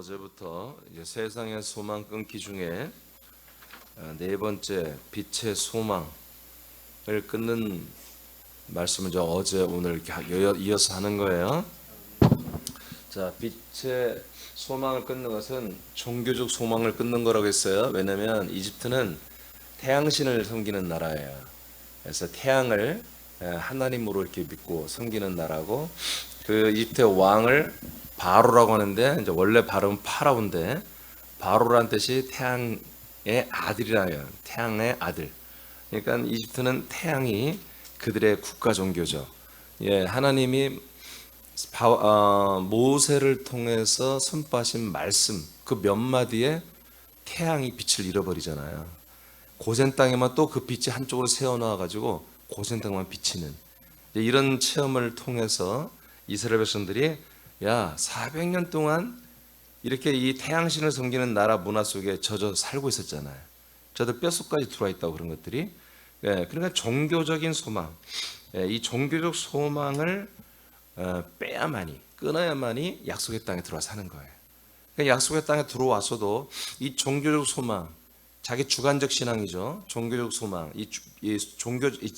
어제부터 이제 세상의 소망 끊기 중에 네 번째 빛의 소망을 끊는 말씀을 어제 오늘 이렇게 이어서 하는 거예요. 자, 빛의 소망을 끊는 것은 종교적 소망을 끊는 거라고 했어요. 왜냐하면 이집트는 태양신을 섬기는 나라예요. 그래서 태양을 하나님으로 이렇게 믿고 섬기는 나라고, 그 이집트의 왕을 바로라고 하는데 이제 원래 발음은 파라오인데 바로란 뜻이 태양의 아들이라요. 태양의 아들. 그러니까 이집트는 태양이 그들의 국가 종교죠. 예, 하나님이 모세를 통해서 선포하신 말씀 그 몇 마디에 태양이 빛을 잃어버리잖아요. 고센 땅에만 또 그 빛이 한쪽으로 새어나와 가지고 고센 땅만 비치는 이런 체험을 통해서 이스라엘 백성들이 400년 동안 이렇게 이 태양신을 섬기는 나라 문화 속에 젖어 살고 있었잖아요. 저들 뼛속까지 들어와 있다고 그런 것들이. 그러니까 종교적인 소망, 이 종교적 소망을 빼야만이, 끊어야만이 약속의 땅에 들어와 사는 거예요. 그러니까 약속의 땅에 들어와서도 이 종교적 소망, 자기 주관적 신앙이죠. 종교적 소망, 이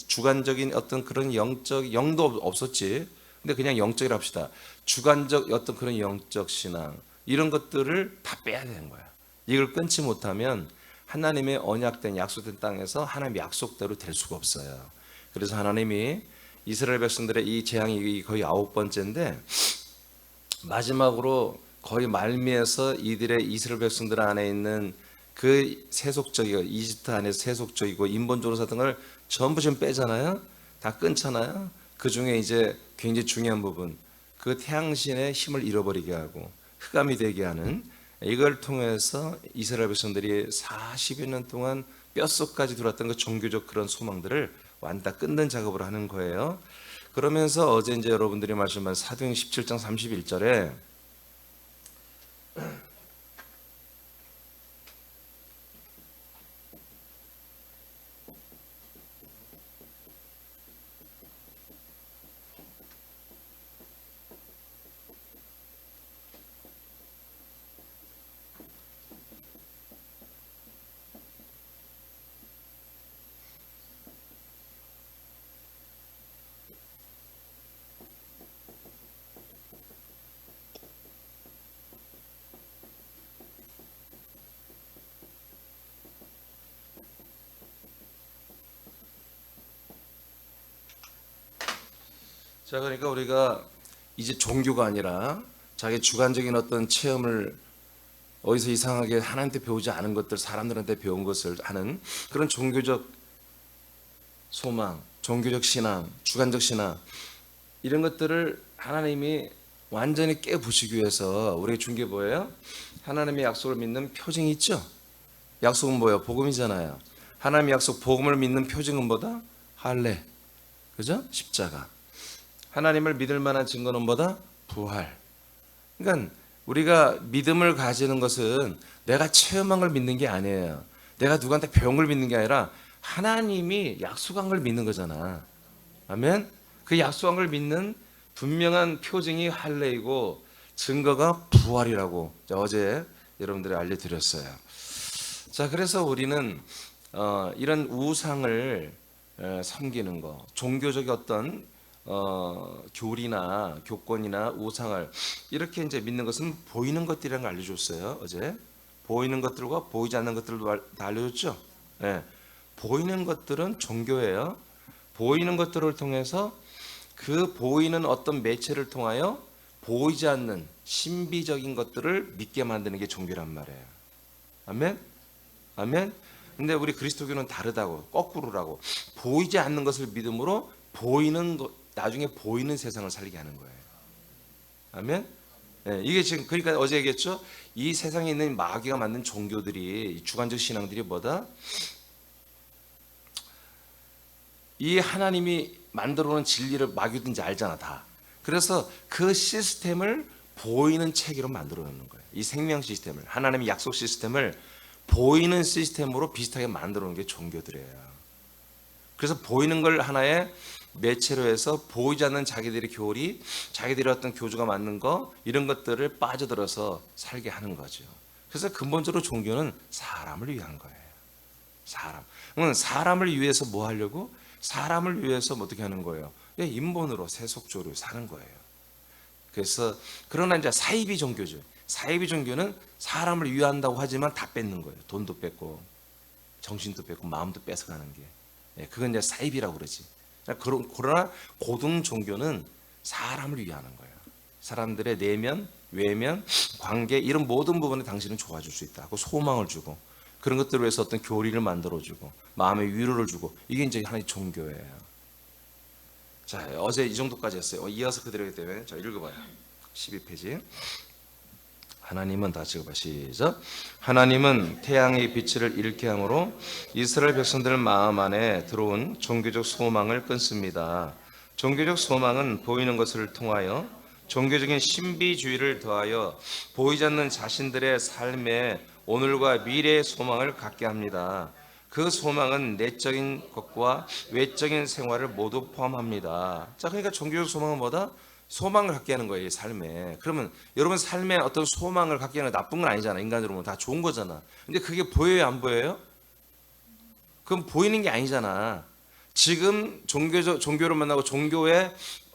주관적인 어떤 그런 영도 없었지. 근데 그냥 영적이라 합시다. 주관적 어떤 그런 영적 신앙, 이런 것들을 다 빼야 되는 거야. 이걸 끊지 못하면 하나님의 언약된 약속된 땅에서 하나님 약속대로 될 수가 없어요. 그래서 하나님이 이스라엘 백성들의 이 재앙이 거의 9번째인데 마지막으로 거의 말미에서 이들의 이스라엘 백성들 안에 있는 그 세속적이고 이집트 안에서 세속적이고 인본주의 같은 걸 전부 지금 빼잖아요. 다 끊잖아요. 그 중에 이제 굉장히 중요한 부분, 그 태양신의 힘을 잃어버리게 하고 흑암이 되게 하는, 이걸 통해서 이스라엘 백성들이 40여 년 동안 뼛속까지 들어왔던 그 종교적 그런 소망들을 완다 끊는 작업을 하는 거예요. 그러면서 어제 이제 여러분들이 말씀한 사도행 17장 31절에 자, 그러니까 우리가 이제 종교가 아니라 자기 주관적인 어떤 체험을 어디서 이상하게 하나님한테 배우지 않은 것들, 사람들한테 배운 것을 하는 그런 종교적 소망, 종교적 신앙, 주관적 신앙, 이런 것들을 하나님이 완전히 깨부시기 위해서 우리에게 준 게 뭐예요? 하나님의 약속을 믿는 표징이 있죠. 약속은 뭐예요? 복음이잖아요. 하나님의 약속 복음을 믿는 표징은 뭐다? 할례, 그죠? 십자가. 하나님을 믿을 만한 증거는 뭐다? 부활. 그러니까 우리가 믿음을 가지는 것은 내가 체험한 걸 믿는 게 아니에요. 내가 누구한테 배운 걸 믿는 게 아니라 하나님이 약속한 걸 믿는 거잖아. 아멘. 그 약속한 걸 믿는 분명한 표징이 할례이고 증거가 부활이라고 어제 여러분들이 알려드렸어요. 자, 그래서 우리는 이런 우상을 섬기는 거, 종교적 어떤 교리나 교권이나 우상을 이렇게 이제 믿는 것은 보이는 것들이라는 걸 알려줬어요. 어제 보이는 것들과 보이지 않는 것들도 다 알려줬죠. 네. 보이는 것들은 종교예요. 보이는 것들을 통해서 그 보이는 어떤 매체를 통하여 보이지 않는 신비적인 것들을 믿게 만드는 게 종교란 말이에요. 아멘. 아멘. 근데 우리 그리스도교는 다르다고, 거꾸로라고. 보이지 않는 것을 믿음으로 보이는 것, 나중에 보이는 세상을 살게 하는 거예요. 아멘. 이게 지금 그러니까 어제 얘기했죠. 이 세상에 있는 마귀가 만든 종교들이, 주관적 신앙들이 뭐다? 이 하나님이 만들어 놓은 진리를 마귀든지 알잖아 다. 그래서 그 시스템을 보이는 체계로 만들어 놓는 거예요. 이 생명 시스템을, 하나님의 약속 시스템을 보이는 시스템으로 비슷하게 만들어 놓은 게 종교들이에요. 그래서 보이는 걸 하나의 매체로 해서 보이지 않는 자기들의 교리, 자기들의 어떤 교주가 맞는 거 이런 것들을 빠져들어서 살게 하는 거죠. 그래서 근본적으로 종교는 사람을 위한 거예요. 사람. 그러면 사람을 위해서 뭐 하려고? 사람을 위해서 뭐 어떻게 하는 거예요? 인본으로 세속적으로 사는 거예요. 그래서 그러나 이제 사이비 종교죠. 사이비 종교는 사람을 위한다고 하지만 다 뺏는 거예요. 돈도 뺏고 정신도 뺏고 마음도 뺏어가는 게. 그건 이제 사이비라고 그러지. 그러나 고등 종교는 사람을 위하는 거예요. 사람들의 내면, 외면, 관계 이런 모든 부분에 당신은 좋아질 수 있다. 그 소망을 주고 그런 것들을 위해서 어떤 교리를 만들어주고 마음의 위로를 주고 이게 이제 하나의 종교예요. 자, 어제 이 정도까지 했어요. 이어서 그대로이기 때문에 자, 읽어봐요. 12페이지. 하나님은 다 찍어봐. 시작. 하나님은 태양의 빛을 잃게 함으로 이스라엘 백성들 마음 안에 들어온 종교적 소망을 끊습니다. 종교적 소망은 보이는 것을 통하여 종교적인 신비주의를 더하여 보이지 않는 자신들의 삶에 오늘과 미래의 소망을 갖게 합니다. 그 소망은 내적인 것과 외적인 생활을 모두 포함합니다. 자, 그러니까 종교적 소망은 뭐다? 소망을 갖게 하는 거예요, 삶에. 그러면 여러분 삶에 어떤 소망을 갖게 하는 건 나쁜 건 아니잖아. 인간으로 보면 다 좋은 거잖아. 근데 그게 보여요, 안 보여요? 그럼 보이는 게 아니잖아. 지금 종교를 만나고 종교의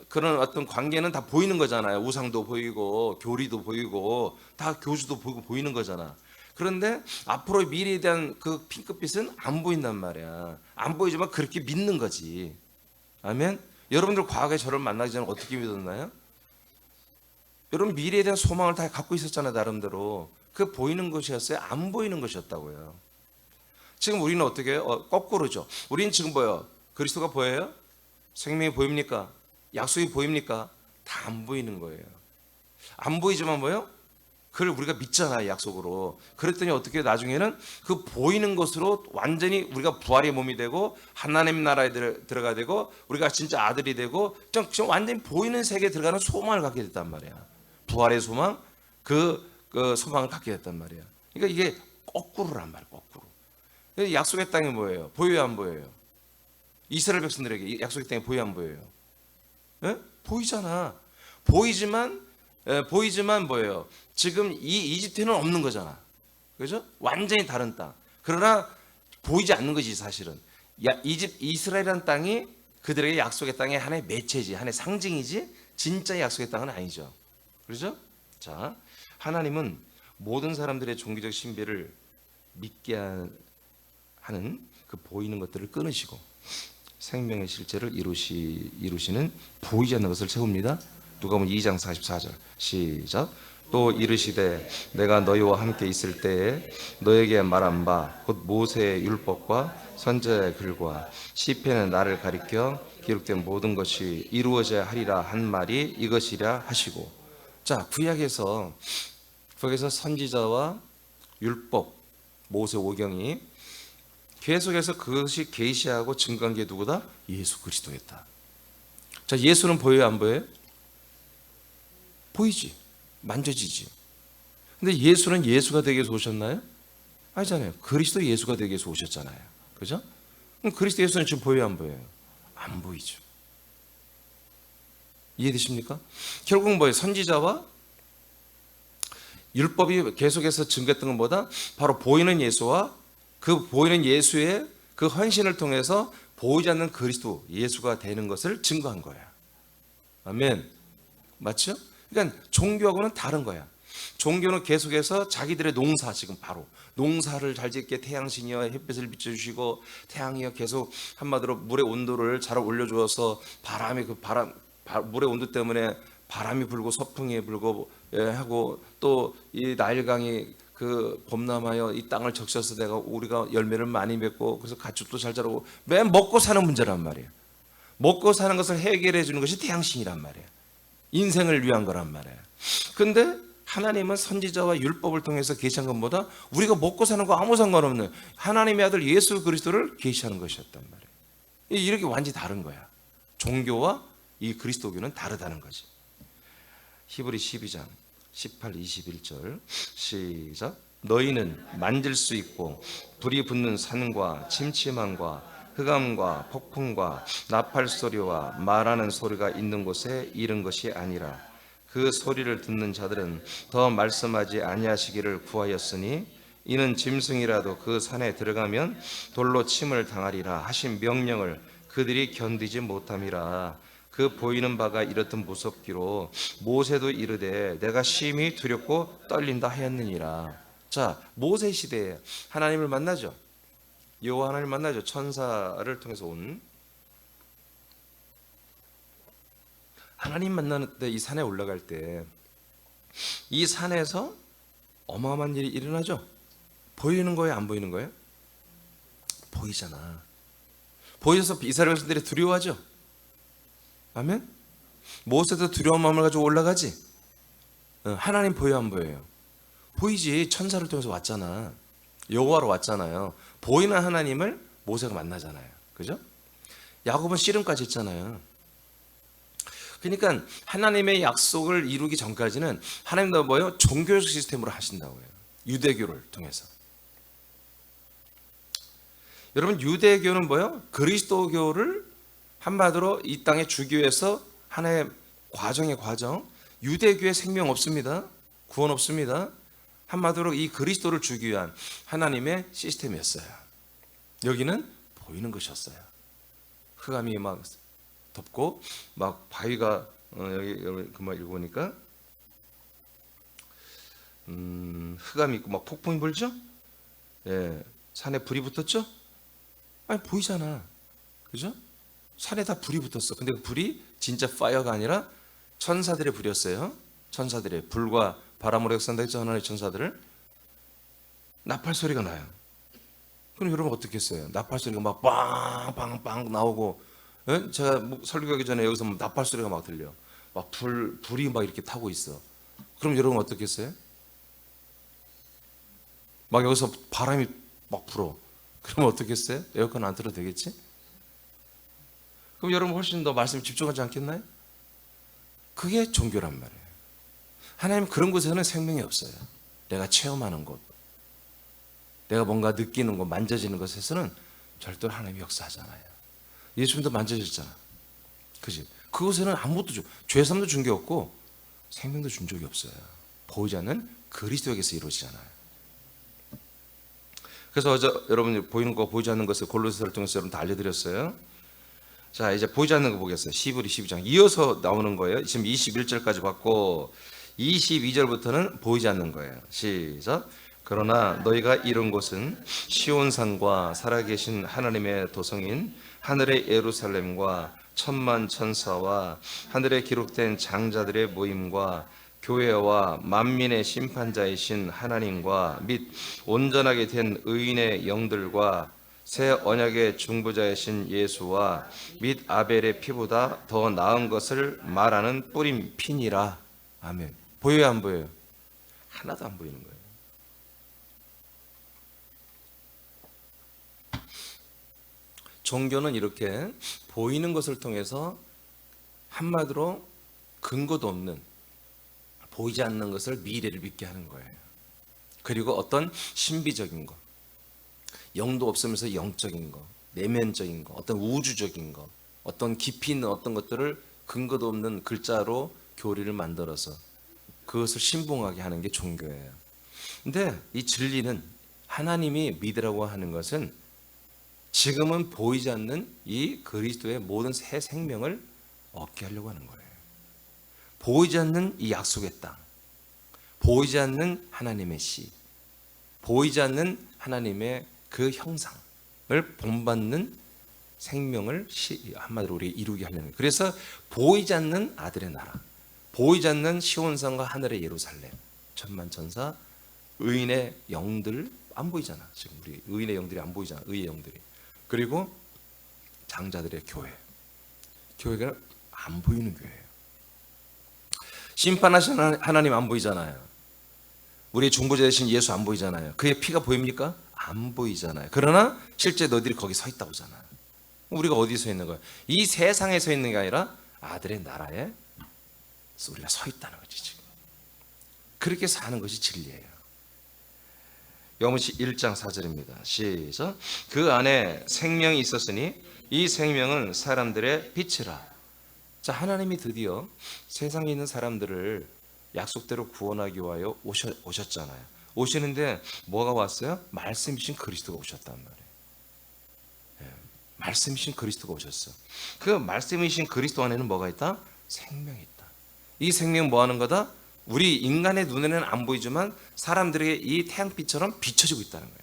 그런 어떤 관계는 다 보이는 거잖아요. 우상도 보이고 교리도 보이고 다 교주도 보이고 보이는 거잖아. 그런데 앞으로 미래에 대한 그 핑크빛은 안 보인단 말이야. 안 보이지만 그렇게 믿는 거지. 아멘. 여러분들 과거에 저를 만나기 전에 어떻게 믿었나요? 여러분 미래에 대한 소망을 다 갖고 있었잖아요. 나름대로. 그 보이는 것이었어요? 안 보이는 것이었다고요. 지금 우리는 어떻게 해요? 거꾸로죠. 우리는 지금 뭐예요? 그리스도가 보여요? 생명이 보입니까? 약속이 보입니까? 다 안 보이는 거예요. 안 보이지만 뭐예요? 그걸 우리가 믿잖아요, 약속으로. 그랬더니 어떻게 나중에는 그 보이는 것으로 완전히 우리가 부활의 몸이 되고 하나님 나라에 들어가야 되고 우리가 진짜 아들이 되고 지금 완전히 보이는 세계에 들어가는 소망을 갖게 됐단 말이야. 부활의 소망, 그 소망을 갖게 됐단 말이야. 그러니까 이게 거꾸로란 말이야, 거꾸로. 약속의 땅이 뭐예요? 보여요, 안 보여요? 이스라엘 백성들에게 약속의 땅이 보여요, 안 보여요? 예? 보이잖아. 보이지만 뭐예요? 지금 이 이집트는 없는 거잖아. 그죠? 완전히 다른 땅. 그러나 보이지 않는 거지 사실은. 이스라엘이라는 땅이 그들에게 약속의 땅의 하나의 매체지, 하나의 상징이지 진짜 약속의 땅은 아니죠. 그렇죠? 자, 하나님은 모든 사람들의 종교적 신비를 믿게 하는 그 보이는 것들을 끊으시고 생명의 실제를 이루시는 보이지 않는 것을 세웁니다. 누가복음 2장 44절 시작. 또 이르시되 내가 너희와 함께 있을 때에 너에게 말한 바 곧 모세의 율법과 선지자의 글과 시편의 나를 가리켜 기록된 모든 것이 이루어져야 하리라 한 말이 이것이라 하시고. 자, 구약에서 거기서 선지자와 율법 모세 오경이 계속해서 그것이 계시하고 증거한 게 누구다? 예수 그리스도였다. 자, 예수는 보여요, 안 보여요? 보이지, 만져지지. 근데 예수는 예수가 되기 위해서 오셨나요? 아니잖아요. 그리스도 예수가 되기 위해서 오셨잖아요. 그죠? 그럼 그리스도 예수는 지금 보여요, 안 보여요? 안 보이죠. 이해되십니까? 결국 뭐예요? 선지자와 율법이 계속해서 증거했던 건 뭐다? 바로 보이는 예수와 그 보이는 예수의 그 헌신을 통해서 보이지 않는 그리스도 예수가 되는 것을 증거한 거야. 아멘. 맞죠? 그러니까 종교하고는 다른 거야. 종교는 계속해서 자기들의 농사, 지금 바로 농사를 잘 짓게 태양신이여 햇빛을 비춰주시고 태양이여 계속 한마디로 물의 온도를 잘 올려주어서 물의 온도 때문에 바람이 불고 서풍이 불고 하고 또 이 나일강이 그 범람하여 이 땅을 적셔서 우리가 열매를 많이 맺고 그래서 가축도 잘 자라고 맨 먹고 사는 문제란 말이에요. 먹고 사는 것을 해결해 주는 것이 태양신이란 말이에요. 인생을 위한 거란 말이에요. 근데 하나님은 선지자와 율법을 통해서 계시한 것보다 우리가 먹고 사는 거 아무 상관없는 하나님의 아들 예수 그리스도를 계시하는 것이었단 말이에요. 이렇게 완전히 다른 거야. 종교와 이 그리스도교는 다르다는 거지. 히브리 12장 18, 21절 시작. 너희는 만질 수 있고 불이 붙는 산과 침침함과 흑암과 폭풍과 나팔 소리와 말하는 소리가 있는 곳에 이른 것이 아니라 그 소리를 듣는 자들은 더 말씀하지 아니하시기를 구하였으니 이는 짐승이라도 그 산에 들어가면 돌로 침을 당하리라 하신 명령을 그들이 견디지 못함이라. 그 보이는 바가 이렇듯 무섭기로 모세도 이르되 내가 심히 두렵고 떨린다 하였느니라. 자, 모세 시대에 하나님을 만나죠. 여호와 하나님을 만나죠. 천사를 통해서 온 하나님 만나는데 이 산에 올라갈 때 이 산에서 어마어마한 일이 일어나죠. 보이는 거예요, 안 보이는 거예요? 보이잖아. 보여서 이스라엘 백성들이 두려워하죠. 아멘. 모세도 두려운 마음을 가지고 올라가지. 하나님 보여 안 보여요? 보이지. 천사를 통해서 왔잖아. 여호와로 왔잖아요. 보이는 하나님을 모세가 만나잖아요. 그죠? 야곱은 씨름까지 했잖아요. 그러니까 하나님의 약속을 이루기 전까지는 하나님도 뭐예요? 종교적 시스템으로 하신다고요. 유대교를 통해서. 여러분, 유대교는 뭐예요? 그리스도교를 한마디로 이 땅의 주교에서 하나의 과정의 과정. 유대교의 생명 없습니다. 구원 없습니다. 한마디로 이 그리스도를 주기 위한 하나님의 시스템이었어요. 여기는 보이는 것이었어요. 흑암이 막 덮고 막 바위가 여기 그만 읽어보니까 흑암이 있고 막 폭풍이 불죠. 예, 산에 불이 붙었죠. 아니 보이잖아, 그죠? 산에 다 불이 붙었어. 근데 그 불이 진짜 파이어가 아니라 천사들의 불이었어요. 천사들의 불과 바람으로 역사한다 했죠. 하나님의 천사들을. 나팔 소리가 나요. 그럼 여러분 어떻게 했어요? 나팔 소리가 막 빵빵빵 나오고, 예? 제가 설교하기 전에 여기서 나팔 소리가 막 들려. 막 불이 막 이렇게 타고 있어. 그럼 여러분 어떻게 했어요? 막 여기서 바람이 막 불어. 그럼 어떻게 했어요? 에어컨 안 틀어도 되겠지? 그럼 여러분 훨씬 더 말씀에 집중하지 않겠나요? 그게 종교란 말이에요. 하나님 그런 곳에는 생명이 없어요. 내가 체험하는 곳, 내가 뭔가 느끼는 곳, 만져지는 것에서는 절대로 하나님이 역사하잖아요. 예수님도 만져졌잖아. 그지? 그곳에는 아무것도 죄삼도 준 게 없고 생명도 준 적이 없어요. 보이지 않는 그리스도에게서 이루어지잖아요. 그래서 어제 여러분이 보이는 거 보이지 않는 것을 골로새서를 통해서 여러분 다 알려드렸어요. 자, 이제 보이지 않는 거 보겠어요. 11, 12장 이어서 나오는 거예요. 지금 21절까지 봤고 22절부터는 보이지 않는 거예요. 시작. 그러나 너희가 이룬 곳은 시온산과 살아계신 하나님의 도성인 하늘의 예루살렘과 천만 천사와 하늘에 기록된 장자들의 모임과 교회와 만민의 심판자이신 하나님과 및 온전하게 된 의인의 영들과 새 언약의 중보자이신 예수와 및 아벨의 피보다 더 나은 것을 말하는 뿌린 피니라. 아멘. 보여요, 안 보여요? 하나도 안 보이는 거예요. 종교는 이렇게 보이는 것을 통해서 한마디로 근거도 없는, 보이지 않는 것을 미래를 믿게 하는 거예요. 그리고 어떤 신비적인 것, 영도 없으면서 영적인 것, 내면적인 것, 어떤 우주적인 것, 어떤 깊이 있는 어떤 것들을 근거도 없는 글자로 교리를 만들어서 그것을 신봉하게 하는 게 종교예요. 근데 이 진리는 하나님이 믿으라고 하는 것은 지금은 보이지 않는 이 그리스도의 모든 새 생명을 얻게 하려고 하는 거예요. 보이지 않는 이 약속의 땅, 보이지 않는 하나님의 씨, 보이지 않는 하나님의 그 형상을 본받는 생명을 한마디로 우리 이루게 하려는 거예요. 그래서 보이지 않는 아들의 나라, 보이지 않는 시온산과 하늘의 예루살렘, 천만 천사, 의인의 영들 안 보이잖아. 지금 우리 의인의 영들이 안 보이잖아. 의의 영들이. 그리고 장자들의 교회, 교회가 안 보이는 교회예요. 심판하시는 하나님 안 보이잖아요. 우리의 중보자 되신 예수 안 보이잖아요. 그의 피가 보입니까? 안 보이잖아요. 그러나 실제 너희들이 거기 서 있다고 하잖아요. 우리가 어디 서 있는 거예요? 이 세상에 서 있는 게 아니라 아들의 나라에 우리가 서 있다는 거지. 지금 그렇게 사는 것이 진리예요. 요한복음 1장 4절입니다. 시작. 그 안에 생명이 있었으니 이 생명은 사람들의 빛이라. 자, 하나님이 드디어 세상에 있는 사람들을 약속대로 구원하기 위하여 오셨잖아요. 오시는데 뭐가 왔어요? 말씀이신 그리스도가 오셨단 말이에요. 말씀이신 그리스도가 오셨어. 그 말씀이신 그리스도 안에는 뭐가 있다? 생명이 있다. 이 생명은 뭐 하는 거다? 우리 인간의 눈에는 안 보이지만 사람들에게 이 태양빛처럼 비춰지고 있다는 거예요.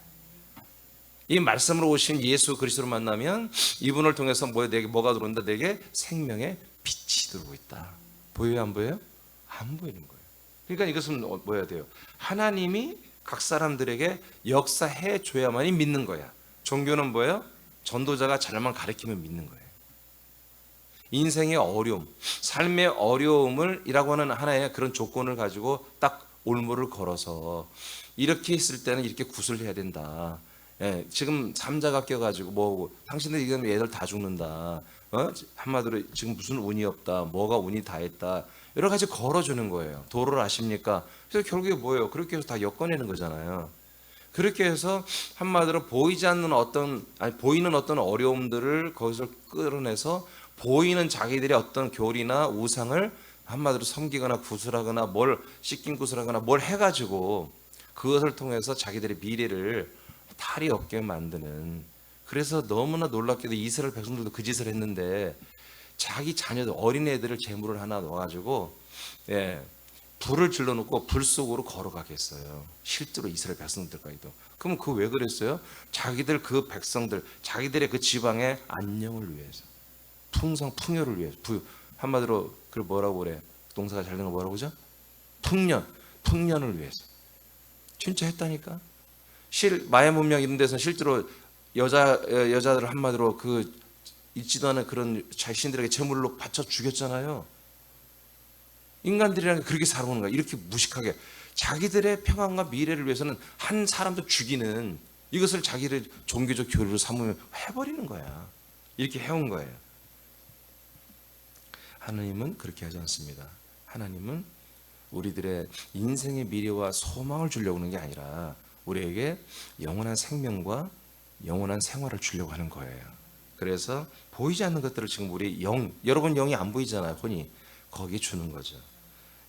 이 말씀으로 오신 예수 그리스도를 만나면 이분을 통해서 내게 뭐가 들어온다? 내게 생명의 빛이 들어오고 있다. 보여요, 안 보여요? 안 보이는 거예요. 그러니까 이것은 뭐야 돼요? 하나님이 각 사람들에게 역사해 줘야만이 믿는 거야. 종교는 뭐예요? 전도자가 잘만 가르치면 믿는 거예요. 인생의 어려움, 삶의 어려움을 이라고 하는 하나의 그런 조건을 가지고 딱 올무를 걸어서 이렇게 했을 때는 이렇게 구슬해야 된다. 예, 지금 삼자가 껴가지고 뭐 당신들 이기면 애들 다 죽는다. 한마디로 지금 무슨 운이 없다. 뭐가 운이 다 했다. 여러 가지 걸어주는 거예요. 도를 아십니까? 그래서 결국에 뭐예요? 그렇게 해서 다 엮어내는 거잖아요. 그렇게 해서 한마디로 보이지 않는 보이는 어떤 어려움들을 거기서 끌어내서 보이는 자기들의 어떤 교리나 우상을 한마디로 섬기거나 구슬하거나 뭘 씻긴 구슬하거나 뭘 해가지고 그것을 통해서 자기들의 미래를 탈이 없게 만드는. 그래서 너무나 놀랍게도 이스라엘 백성들도 그 짓을 했는데 자기 자녀들 어린애들을 제물을 하나 넣어가지고 불을 질러놓고 불 속으로 걸어가게 했어요. 실제로 이스라엘 백성들까지도. 그럼 그 왜 그랬어요? 자기들 그 백성들 자기들의 그 지방의 안녕을 위해서, 풍요를 위해서. 한마디로 그 뭐라고 그래? 동사가 잘 된 거 뭐라고 그러죠? 풍년을 위해서. 진짜 했다니까. 마야 문명 이런 데서 실제로 여자들 한마디로 그 있지도 않은 그런 자신들에게 제물로 바쳐 죽였잖아요. 인간들이랑 그렇게 살아오는 거야. 이렇게 무식하게 자기들의 평안과 미래를 위해서는 한 사람도 죽이는 이것을 자기를 종교적 교류로 삼으면 해버리는 거야. 이렇게 해온 거예요. 하나님은 그렇게 하지 않습니다. 하나님은 우리들의 인생의 미래와 소망을 주려고 하는 게 아니라 우리에게 영원한 생명과 영원한 생활을 주려고 하는 거예요. 그래서 보이지 않는 것들을 지금 우리 여러분 영이 안 보이잖아요. 혼이. 거기에 주는 거죠.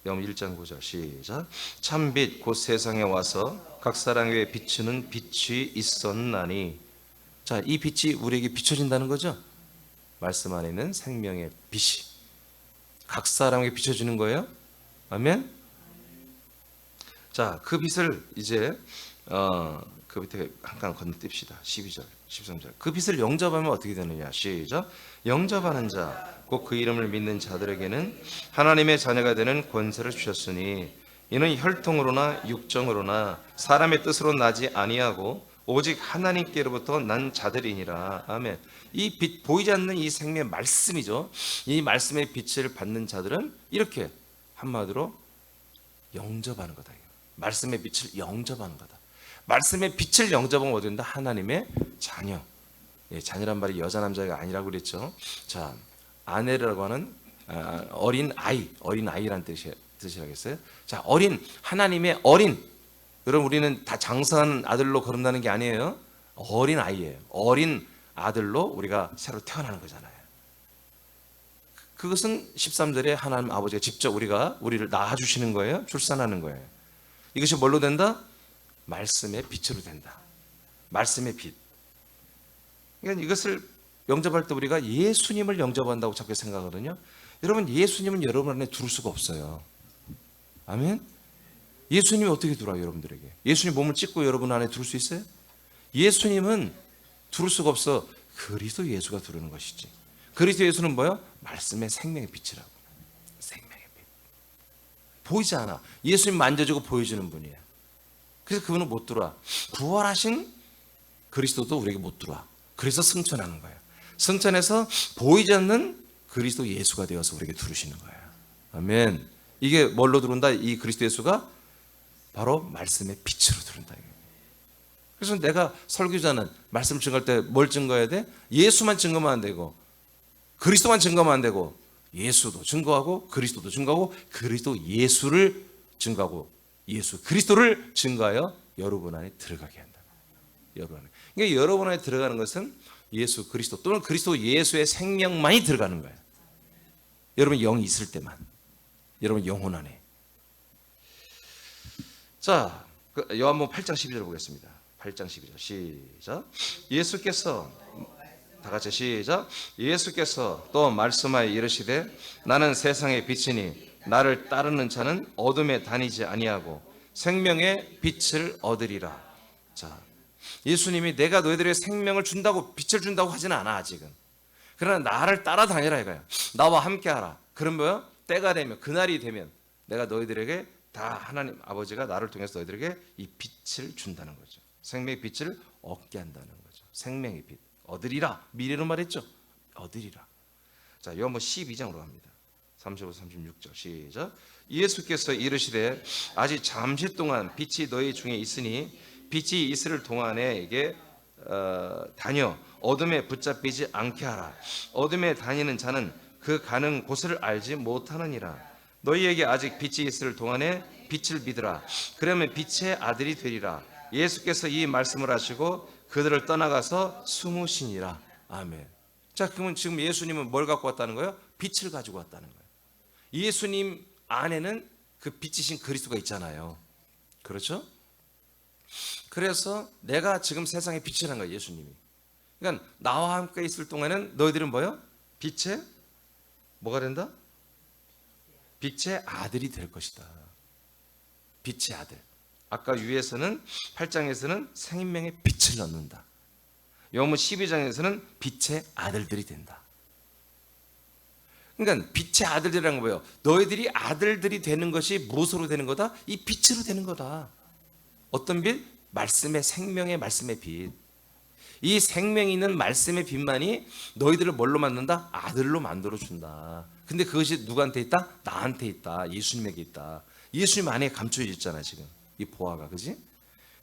요한복음 1장 9절 시작. 참빛 곧 세상에 와서 각 사람에게 비추는 빛이 있었나니. 자, 이 빛이 우리에게 비춰진다는 거죠. 말씀 안에 있는 생명의 빛이 각 사람에게 비춰지는 거예요. 아멘. 자, 그 빛을 이제 그 밑에 한 칸 건너뛰읍시다. 12절, 13절. 그 빛을 영접하면 어떻게 되느냐? 시작. 영접하는 자, 곧 그 이름을 믿는 자들에게는 하나님의 자녀가 되는 권세를 주셨으니 이는 혈통으로나 육정으로나 사람의 뜻으로 나지 아니하고 오직 하나님께로부터 난 자들이니라. 아멘. 이 빛, 보이지 않는 이 생명의 말씀이죠. 이 말씀의 빛을 받는 자들은 이렇게 한마디로 영접하는 거다. 말씀의 빛을 영접하는 거다. 말씀의 빛을 영접하면 어디 된다? 하나님의 자녀. 자녀란 말이 여자 남자가 아니라고 그랬죠. 자, 아내라고 하는 어린 아이란 뜻이라겠어요. 자, 하나님의 어린. 여러분, 우리는 다 장성한 아들로 거듭나는 게 아니에요. 어린 아이예요. 어린 아들로 우리가 새로 태어나는 거잖아요. 그것은 13절에 하나님 아버지가 직접 우리를 낳아주시는 거예요. 출산하는 거예요. 이것이 뭘로 된다? 말씀의 빛으로 된다. 말씀의 빛. 그러니까 이것을 영접할 때 우리가 예수님을 영접한다고 자꾸 생각하거든요. 여러분, 예수님은 여러분 안에 들어올 수가 없어요. 아멘. 예수님이 어떻게 들어와요, 여러분들에게? 예수님 몸을 찍고 여러분 안에 들어올 수 있어요? 예수님은 들어올 수가 없어. 그리스도 예수가 들어오는 것이지. 그리스도 예수는 뭐예요? 말씀의 생명의 빛이라고. 생명의 빛. 보이지 않아. 예수님 만져주고 보여주는 분이에요. 그래서 그분은 못 들어와. 부활하신 그리스도도 우리에게 못 들어와. 그래서 승천하는 거예요. 승천해서 보이지 않는 그리스도 예수가 되어서 우리에게 들어오시는 거예요. 아멘. 이게 뭘로 들어온다? 이 그리스도 예수가 바로 말씀의 빛으로 들어온다. 그래서 내가 설교자는 말씀 증거할 때 뭘 증거해야 돼? 예수만 증거하면 안 되고 그리스도만 증거하면 안 되고 예수도 증거하고 그리스도도 증거하고 그리스도 예수를 증거하고 예수 그리스도를 증거하여 여러분 안에 들어가게 한다. 여러분 안에. 그러니까 여러분 안에 들어가는 것은 예수 그리스도 또는 그리스도 예수의 생명만이 들어가는 거예요. 여러분 영이 있을 때만. 여러분 영혼 안에. 자, 요한복음 8장 12절 보겠습니다. 8장 12절 시작. 예수께서 다 같이 시작. 예수께서 또 말씀하여 이르시되 나는 세상의 빛이니 나를 따르는 자는 어둠에 다니지 아니하고 생명의 빛을 얻으리라. 자, 예수님이 내가 너희들에게 생명을 준다고 빛을 준다고 하지는 않아 아직은. 그러나 나를 따라다니라 이거야. 나와 함께하라. 그럼 뭐야? 때가 되면 그날이 되면 내가 너희들에게 다 하나님 아버지가 나를 통해서 너희들에게 이 빛을 준다는 거죠. 생명의 빛을 얻게 한다는 거죠. 생명의 빛 얻으리라. 미래로 말했죠. 얻으리라. 자, 요한복음 12장으로 갑니다. 35, 36절 시작. 예수께서 이르시되 아직 잠시 동안 빛이 너희 중에 있으니 빛이 있을 동안에 다녀 어둠에 붙잡히지 않게 하라. 어둠에 다니는 자는 그 가는 곳을 알지 못하느니라. 너희에게 아직 빛이 있을 동안에 빛을 믿으라. 그러면 빛의 아들이 되리라. 예수께서 이 말씀을 하시고 그들을 떠나가서 숨으시니라. 아멘. 자, 그러면 지금 예수님은 뭘 갖고 왔다는 거예요? 빛을 가지고 왔다는 거예요. 예수님 안에는 그 빛이신 그리스도가 있잖아요. 그렇죠? 그래서 내가 지금 세상의 빛이라는 거예요. 예수님이. 그러니까 나와 함께 있을 동안에는 너희들은 뭐예요? 빛의 뭐가 된다? 빛의 아들이 될 것이다. 빛의 아들. 아까 위에서는 8장에서는 생명의 빛을 넣는다. 요한복음 12장에서는 빛의 아들들이 된다. 그러니까 빛의 아들들이라는 거예요. 너희들이 아들들이 되는 것이 무엇으로 되는 거다? 이 빛으로 되는 거다. 어떤 빛? 말씀의 생명의 말씀의 빛. 이 생명이 있는 말씀의 빛만이 너희들을 뭘로 만든다? 아들로 만들어준다. 근데 그것이 누구한테 있다? 나한테 있다. 예수님에게 있다. 예수님 안에 감춰져 있잖아 지금 이 보화가. 그지?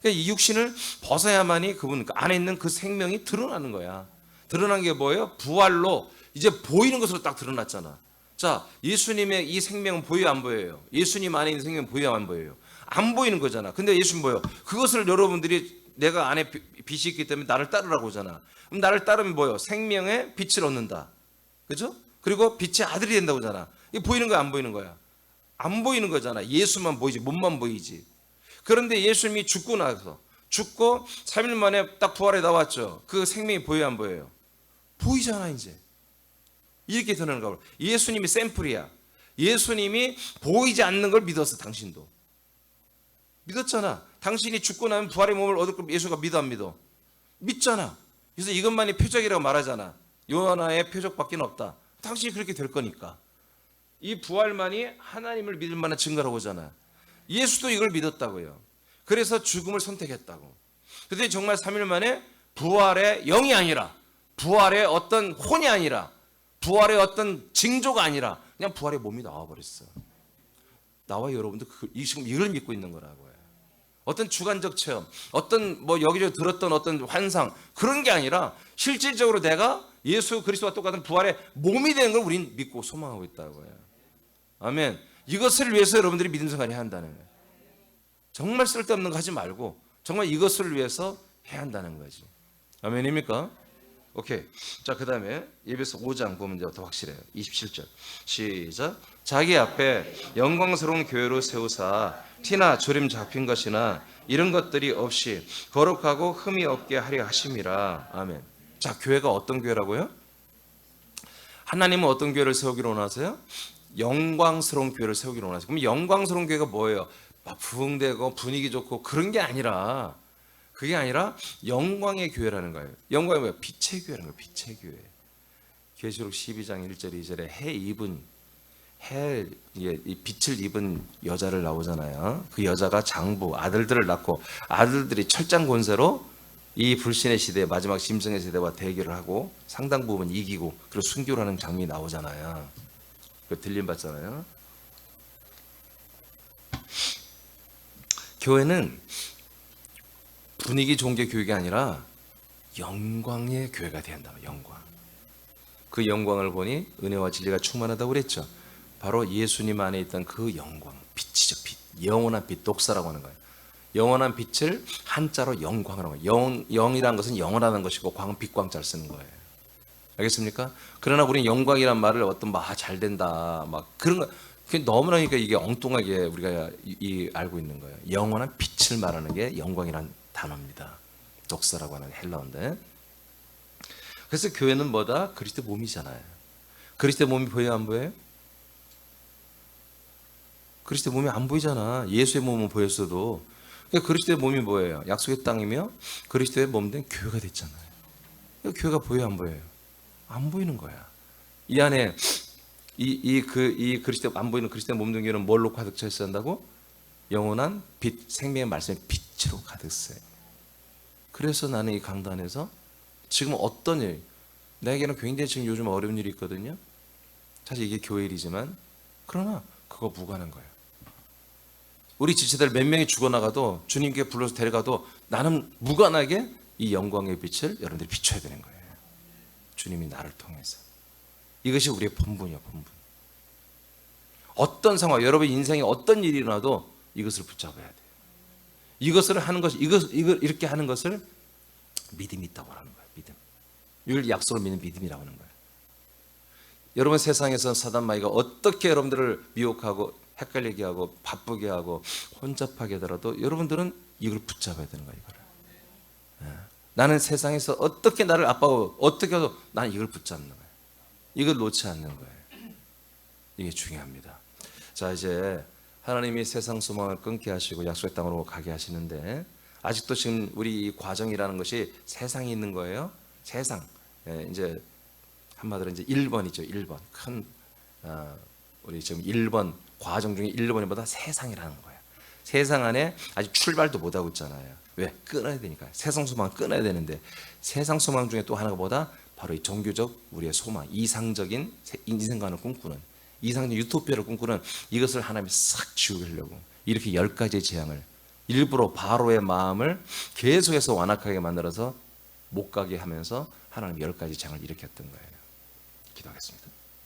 그러니까 이 육신을 벗어야만이 그분 안에 있는 그 생명이 드러나는 거야. 드러난 게 뭐예요? 부활로 이제 보이는 것으로 딱 드러났잖아. 자, 예수님의 이 생명은 보여요 안 보여요? 예수님 안에 있는 생명은 보여요 안 보여요? 안 보이는 거잖아. 근데 예수님 뭐예요? 그것을 여러분들이 내가 안에 빛이 있기 때문에 나를 따르라고 하잖아. 그럼 나를 따르면 뭐예요? 생명의 빛을 얻는다. 그죠? 그리고 빛의 아들이 된다고 하잖아. 이게 보이는 거야 안 보이는 거야? 안 보이는 거잖아. 예수만 보이지 몸만 보이지. 그런데 예수님이 죽고 나서 죽고 3일 만에 딱 부활해 나왔죠. 그 생명이 보여요 안 보여요? 보이잖아 이제. 이렇게 드러나는 거야. 예수님이 샘플이야. 예수님이 보이지 않는 걸 믿었어. 당신도 믿었잖아. 당신이 죽고 나면 부활의 몸을 얻을 걸 예수가 믿어 안 믿어? 믿잖아. 그래서 이것만이 표적이라고 말하잖아. 요하나의 표적밖에 없다. 당신이 그렇게 될 거니까. 이 부활만이 하나님을 믿을 만한 증거라고 하잖아. 예수도 이걸 믿었다고요. 그래서 죽음을 선택했다고. 그런데 정말 3일 만에 부활의 영이 아니라, 부활의 어떤 혼이 아니라, 부활의 어떤 징조가 아니라 그냥 부활의 몸이 나와버렸어. 나와 여러분도 지금 이걸 믿고 있는 거라고요. 어떤 주관적 체험, 어떤 뭐 여기저기 들었던 어떤 환상 그런 게 아니라 실질적으로 내가 예수 그리스도와 똑같은 부활의 몸이 되는 걸 우린 믿고 소망하고 있다고요. 아멘. 이것을 위해서 여러분들이 믿음 생활을 해야 한다는 거예요. 정말 쓸데없는 거 하지 말고 정말 이것을 위해서 해야 한다는 거지. 아멘입니까? 오케이. 자, 그 다음에 예배서 5장 보면 더 확실해요. 27절 시작. 자기 앞에 영광스러운 교회로 세우사 티나 조림 잡힌 것이나 이런 것들이 없이 거룩하고 흠이 없게 하려 하심이라. 아멘. 자, 교회가 어떤 교회라고요? 하나님은 어떤 교회를 세우기로 원하세요? 영광스러운 교회를 세우기로 원하세요. 그럼 영광스러운 교회가 뭐예요? 막 부흥되고 분위기 좋고 그런 게 아니라, 그게 아니라 영광의 교회라는 거예요. 영광이 뭐예요? 빛의 교회라는 거예요. 빛의 교회. 계시록 12장 1절 2절에 이 빛을 입은 여자를 나오잖아요. 그 여자가 장부 아들들을 낳고 아들들이 철장 권세로 이 불신의 시대, 마지막 짐승의 세대와 대결을 하고 상당 부분 이기고 그리고 순교를 하는 장면이 나오잖아요. 그 들림 받잖아요. 교회는 분위기 좋은 게 교회가 아니라 영광의 교회가 돼야 한다. 영광. 그 영광을 보니 은혜와 진리가 충만하다고 그랬죠. 바로 예수님 안에 있던 그 영광, 빛이죠. 빛, 영원한 빛, 독사라고 하는 거예요. 영원한 빛을 한자로 영광이라고 해요. 영이라는 것은 영원하다는 것이고 광은 빛광자를 쓰는 거예요. 알겠습니까? 그러나 우리는 영광이란 말을 어떤 잘 된다 막 그런 거 그게 너무나 그러니까 이게 엉뚱하게 우리가 알고 있는 거예요. 영원한 빛을 말하는 게 영광이란 단어입니다. 독서라고 하는 헬라어인데. 그래서 교회는 뭐다? 그리스도 몸이잖아요. 그리스도 몸이 보여요, 안 보여요? 그리스도 몸이 안 보이잖아. 예수의 몸은 보였어도. 그러니까 그리스도의 몸이 뭐예요? 약속의 땅이며 그리스도의 몸된 교회가 됐잖아요. 그러니까 교회가 보여요, 안 보여요? 안 보이는 거야. 이 안에 이 그리스도 안 보이는 그리스도의 몸된 교회는 뭘로 가득 차 있어야 한다고? 영원한 빛, 생명의 말씀의 빛으로 가득 차요. 그래서 나는 이 강단에서 지금 어떤 일, 나에게는 굉장히 지금 요즘 어려운 일이 있거든요. 사실 이게 교회 일이지만 그러나 그거 무관한 거예요. 우리 지체들 몇 명이 죽어나가도 주님께 불러서 데려가도 나는 무관하게 이 영광의 빛을 여러분들이 비춰야 되는 거예요. 주님이 나를 통해서. 이것이 우리의 본분이야, 본분. 어떤 상황, 여러분 인생에 어떤 일이 일어나도 이것을 붙잡아야 돼요. 이것을 하는 것, 이걸 이렇게 하는 것을 믿음이 있다고 하는 거예요. 믿음. 이걸 약속을 믿는 믿음이라고 하는 거예요. 여러분 세상에서 사단 마귀가 어떻게 여러분들을 미혹하고 헷갈리게 하고 바쁘게 하고 혼잡하게 하더라도 여러분들은 이걸 붙잡아야 되는 거예요. 이거를. 나는 세상에서 어떻게 나를 압박하고 어떻게 해도 나는 이걸 붙잡는 거예요. 이걸 놓지 않는 거예요. 이게 중요합니다. 자, 이제 하나님이 세상 소망을 끊게 하시고 약속의 땅으로 가게 하시는데 아직도 지금 우리 이 과정이라는 것이 세상에 있는 거예요. 세상. 이제 한마디로 이제 1번이죠. 1번. 큰 우리 지금 1번 과정 중에 1번보다 세상이라는 거예요. 세상 안에 아직 출발도 못 하고 있잖아요. 왜? 끊어야 되니까. 세상 소망을 끊어야 되는데 세상 소망 중에 또 하나가 뭐다? 바로 이 종교적 우리의 소망, 이상적인 인생관을 꿈꾸는 이상적 유토피아를 꿈꾸는 이것을 하나님이 싹 지우려고 이렇게 10가지의 재앙을 일부러 바로의 마음을 계속해서 완악하게 만들어서 못 가게 하면서 하나님 10가지 재앙을 일으켰던 거예요. 기도하겠습니다.